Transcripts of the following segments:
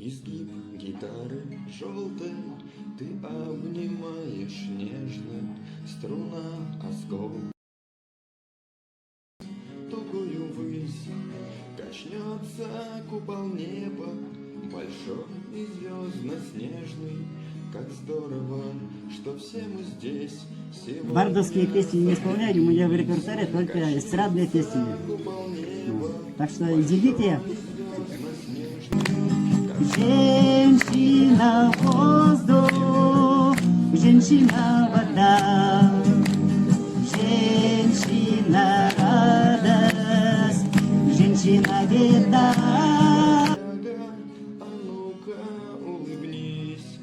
Изгиб гитары желтой ты обнимаешь нежно, струна оскол. Тугую высь качнется купол неба, большой и звездно-снежный. Как здорово, что все мы здесь сегодня. Бардовские песни не исполняю, у меня в репертуаре только эстрадные песни. Так что изъявите. Женщина воздух, женщина вода, женщина радость, женщина беда. А ну-ка улыбнись.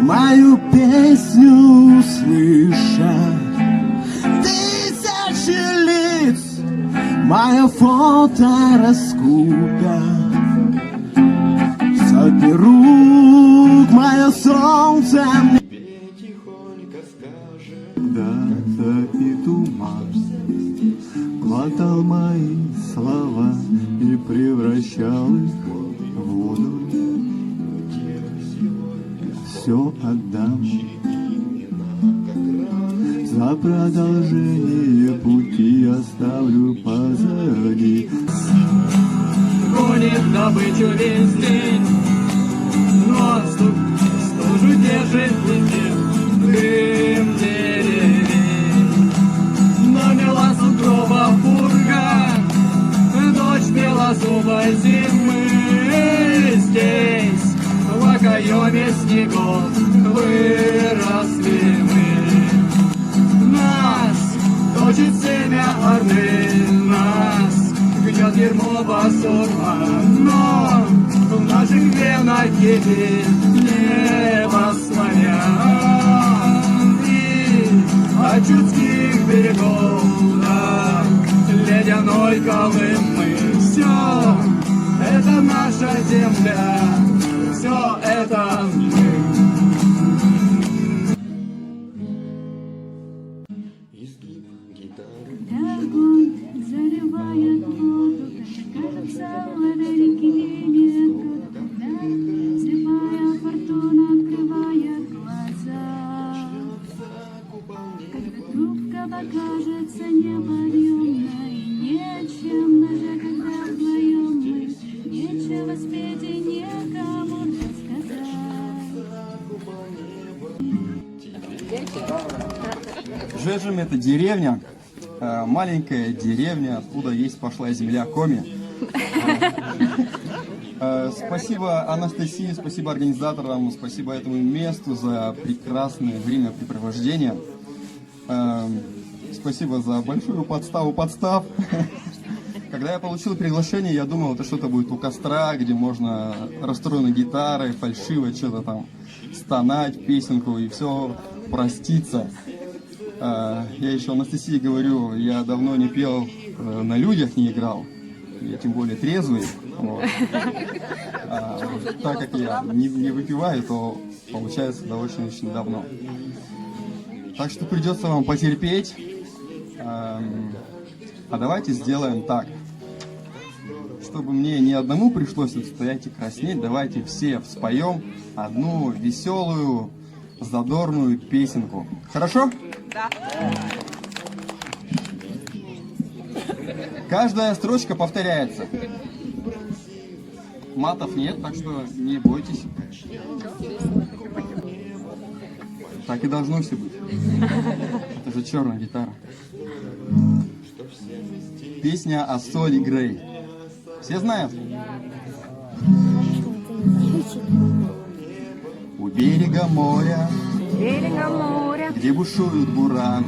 Мою песню слышат тысячи лиц, мое фото раскуто, сотни рук, мое солнце мне. Тебе тихонько скажет, Когда-то и туман глотал мои слова и превращал их в воду. Все отдам за продолжение пути, оставлю позади. Гонит добычу весь день, но стужу держит в дыме дым деревень. Намела сугроба пурга, дочь белозубой зимы. Здесь, в окоеме снегов, выросли мы. Нас точит семя орды, нас гнет дерьмо басурма, но в наших венах кипит небо славян. И от чудских берегов до ледяной Колымы все это наша земля, все это мы. изгиб гитары Огонь заливает воду, кажется, в этой реке нет труда. Слепая фортуна открывает глаза, когда трубка покажется неподъемной. Нечем даже, когда вдвоем мы, нечего спеть и некому рассказать. Жежем — это деревня, маленькая деревня, откуда есть пошла земля Коми. Спасибо Анастасии, спасибо организаторам, спасибо этому месту за прекрасное времяпрепровождение. Спасибо за большую подставу подстав. Когда я получил приглашение, я думал, это что-то будет у костра, где можно расстроенной гитарой, фальшиво что-то там стонать, песенку и все проститься. Я еще Анастасии говорю, я давно не пел, на людях не играл, я тем более трезвый. Вот. Так как я не выпиваю, то получается да очень давно. Так что придется вам потерпеть. А давайте сделаем так. Чтобы мне ни одному пришлось стоять и краснеть, давайте все споем одну веселую, задорную песенку. Хорошо? Да. Каждая строчка повторяется. Матов нет, так что не бойтесь. Так и должно все быть. Это же черная гитара. Песня о Соли Грей. Все знают? У берега моря, где бушуют бураны,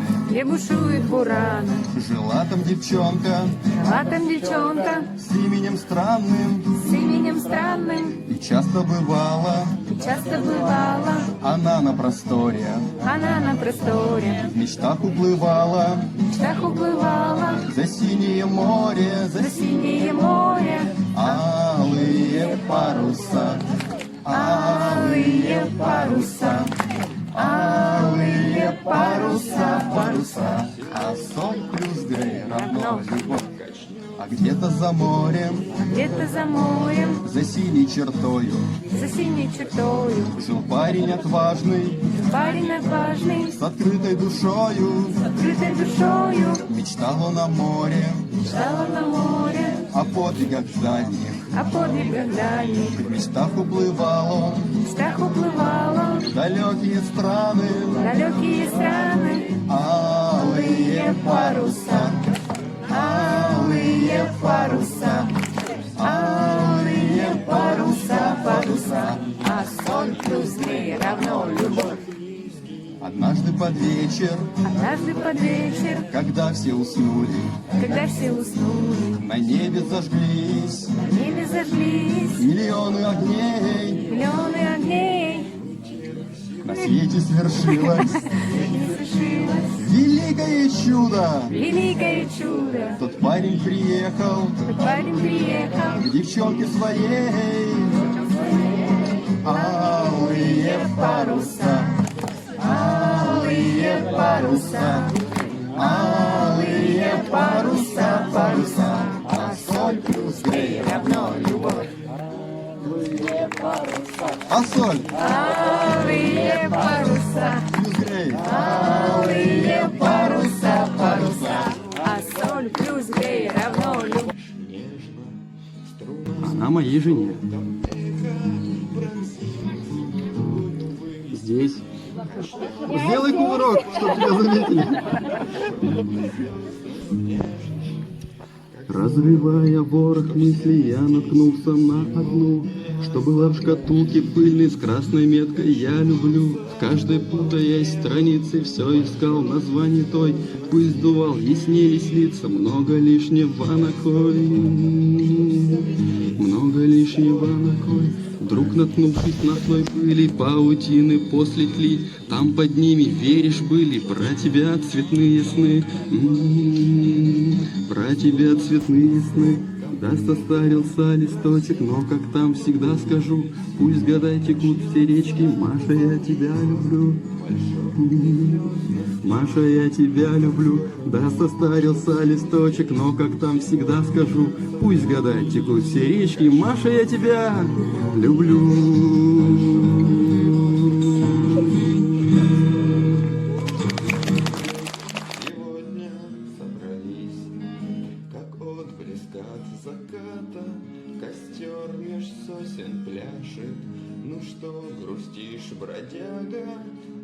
жила там девчонка, с именем странным, и часто бывала, она на просторе, в мечтах уплывала, за синее море, алые паруса, алые паруса, паруса, а соль плюс Грей равно любовь. А где-то за морем, Где-то за морем, за синей чертою, за синей чертою, жил парень отважный, парень отважный, с открытой душою. открытой душою, Мечтал он о море, мечтала на море, о подвигах дальних. о подвигах дальних. В мечтах уплывал он В мечтах уплывала в далекие страны. в далекие страны, Алые паруса, алые паруса, алые паруса, паруса, а соль плюс грей равно любовь. однажды под вечер, Однажды под вечер, когда все уснули, когда все уснули, на небе зажглись на небе зажглись миллионы огней. миллионы огней, На свете свершилось не свершилось великое чудо. великое чудо. Тот парень приехал Тот парень приехал, к девчонке своей. Алые паруса, алые паруса, алые паруса, паруса, а соль плюс грей равно любовь. А соль алые паруса, плюс грей. алые паруса, паруса, а соль плюс грей равно любовь. Она моей жене. Здесь. Сделай кувырок, чтобы тебя заметили. Развивая ворох мыслей, я наткнулся на одну, что была в шкатулке пыльной с красной меткой «Я люблю». В каждой путаясь странице все искал название той, пыль сдувал, яснелись лица, много лишнего накой, много лишнего накой. Вдруг наткнувшись на слой пыли, паутины после тли, там под ними, веришь, были про тебя цветные сны, про тебя цветные сны. Да, состарился листочек, но как там всегда скажу, пусть года текут все речки, Маша, я тебя люблю. Маша, я тебя люблю. Да, состарился листочек, но как там всегда скажу, пусть года текут все речки, Маша, я тебя люблю. Сегодня собрались, как отблеск от заката, костер меж сосен пляшет. Ну что грустишь, бродяга,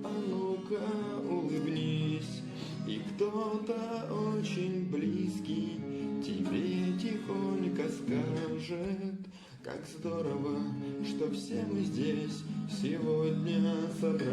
а ну-ка улыбнись. И кто-то очень близкий тебе тихонько скажет, как здорово, что все мы здесь сегодня собрались.